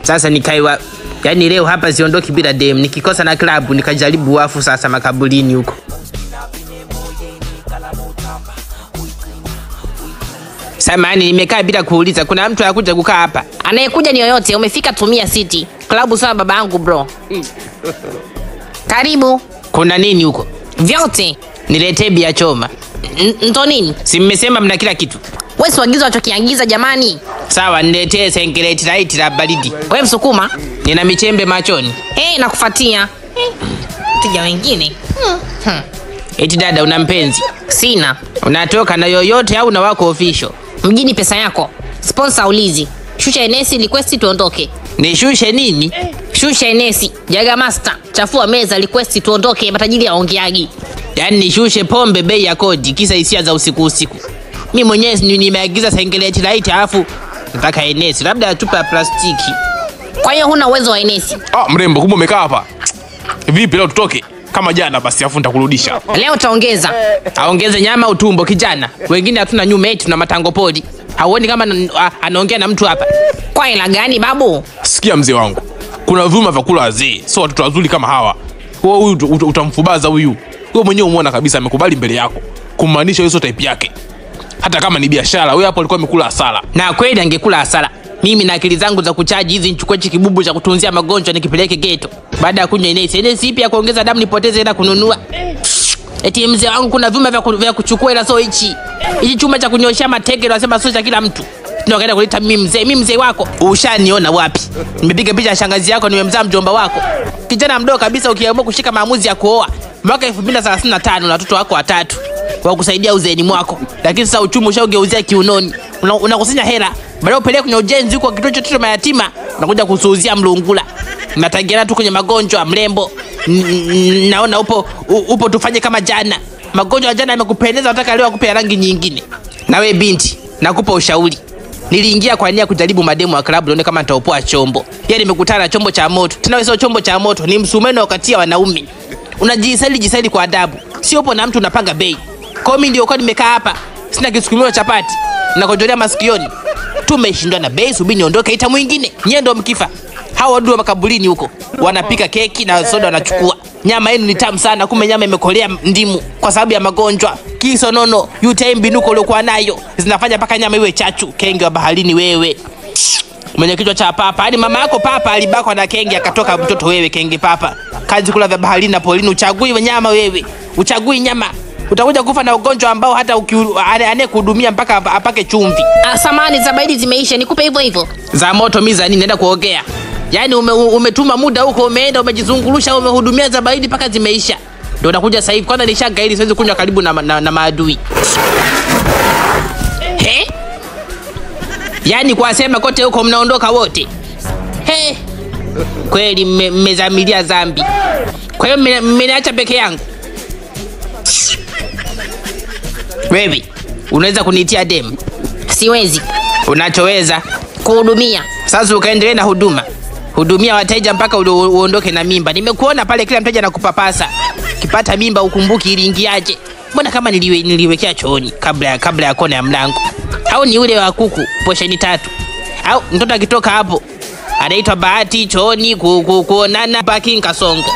Sasa nikaiwa, yani leo hapa siondoki bila dem. Nikikosa na klabu nikajaribu wafu sasa makaburini huko. Samahani, nimekaa bila kuuliza. Kuna mtu anakuja kukaa hapa? Anayekuja ni yoyote. Umefika Tumia City. Klabu sana baba yangu bro. Karibu. Kuna nini huko? Vyote. Niletee bia choma. Ndo nini? Si mmesema mna kila kitu. Wewe siagiza unachokiagiza jamani. Sawa, niletee sengeleti light la baridi. Wewe msukuma? Nina michembe machoni. Nakufuatia. Tija wengine. Eti dada, una mpenzi? Sina. Unatoka na yoyote au na wako official? Mjini pesa yako. Sponsor ulizi. Shusha Enesi request tuondoke. Nishushe nini? Shusha Enesi. Jaga master. Chafua meza request tuondoke, matajiri aongeagi. Yaani nishushe pombe bei ya kodi kisa hisia za usiku. Mimi mwenyewe nimeagiza sengeleti light alafu nataka Enesi, labda atupa plastiki. Kwa hiyo huna uwezo wa Enesi. Mrembo, kumbe umekaa hapa. Vipi leo tutoke? Kama jana basi afu nitakurudisha. Leo taongeza. Aongeze nyama utumbo kijana. Wengine hatuna nyume eti tuna matango podi. Hauoni kama anaongea na mtu hapa? Kwa ila gani babu? Sikia mzee wangu. Kuna vyuma vya kula wazee, sio watoto wazuri kama hawa. Wewe huyu utamfubaza huyu. Wewe mwenyewe umeona kabisa amekubali mbele yako. Kumaanisha hiyo type yake. Hata kama ni biashara, wewe hapo alikuwa amekula hasara. Na kweli angekula hasara. Mimi na akili zangu za kuchaji hizi nichukue kibubu cha kutunzia magonjwa nikipeleke ghetto. Baada ya kunywa Enesi ipi ya kuongeza damu nipoteze hela kununua. Eti mzee wangu kuna vyuma vya kuchukua ila sio hichi. Hichi chuma cha kunyoshia matege wanasema sio cha kila mtu. Tunakwenda kuleta mimi mzee wako. Ushaniona wapi? Nimepiga picha ya shangazi yako, nimemzaa mjomba wako. Kijana mdogo kabisa ukiamua kushika maamuzi ya kuoa. Mwaka 2035 na watoto wako watatu. Wa kusaidia uzeeni mwako. Lakini sasa uchumi ushageuzia kiunoni. Unakusanya hela. Baada upeleke kwenye ujenzi huko kituo cha mayatima, unakuja kusuuzia mlungula. Natangiana tu kwenye magonjwa mrembo. Naona upo tufanye kama jana. Magonjwa ya jana yamekupendeza, nataka leo akupe rangi nyingine. Na we binti, nakupa ushauri. Niliingia kwa nia kujaribu mademo wa klabu nione kama nitaopoa chombo. Yeye nimekutana na chombo cha moto. Tena wewe sio chombo cha moto, ni msumeno wakati ya wanaume. Unajisaili kwa adabu. Sio upo na mtu unapanga bei. Kwa mimi ndio kwa nimekaa hapa. Sina kisukumio chapati. Nakojolea masikioni. Tumeshindana bei, subiri niondoke ita mwingine. Nyie ndio mkifa. Hao wadu wa makaburini huko wanapika keki na soda wanachukua. Nyama yenu ni tamu sana, kumbe nyama imekolea ndimu kwa sababu ya magonjwa. Kisonono, UTI mbinuko uliokuwa nayo zinafanya paka nyama iwe chachu. Kenge wa baharini wewe. Mwenye kichwa cha papa. Hadi mama yako papa alibakwa na kenge akatoka mtoto wewe kenge papa. Kazi kula vya baharini na polini, uchagui nyama wewe. Uchagui nyama. Utakuja kufa na ugonjwa ambao hata anayekuhudumia mpaka apake chumvi. Samani za baridi zimeisha, nikupe hivyo. Za moto miza nini, naenda kuogea. Yaani umetuma muda huko, umeenda umejizungulusha, umehudumia za baridi mpaka zimeisha. Ndio unakuja sasa hivi. Kwanza nishaga ili siwezi kunywa karibu na maadui. Yaani kwa sema kote huko mnaondoka wote. Kweli mmezamilia dhambi. Kwa hiyo mmeniacha peke yangu. Wewe, unaweza kunitia dem? Siwezi. Unachoweza kuhudumia. Sasa ukaendelea na huduma. Hudumia wateja mpaka uondoke na mimba. Nimekuona pale kila mteja anakupapasa. Kipata mimba ukumbuki iliingiaje. Mbona kama niliwekea chooni kabla ya kona ya mlango. Au ni ule wa kuku posheni 3. Au mtoto akitoka hapo anaitwa bahati chooni kuonana parking Kasongo.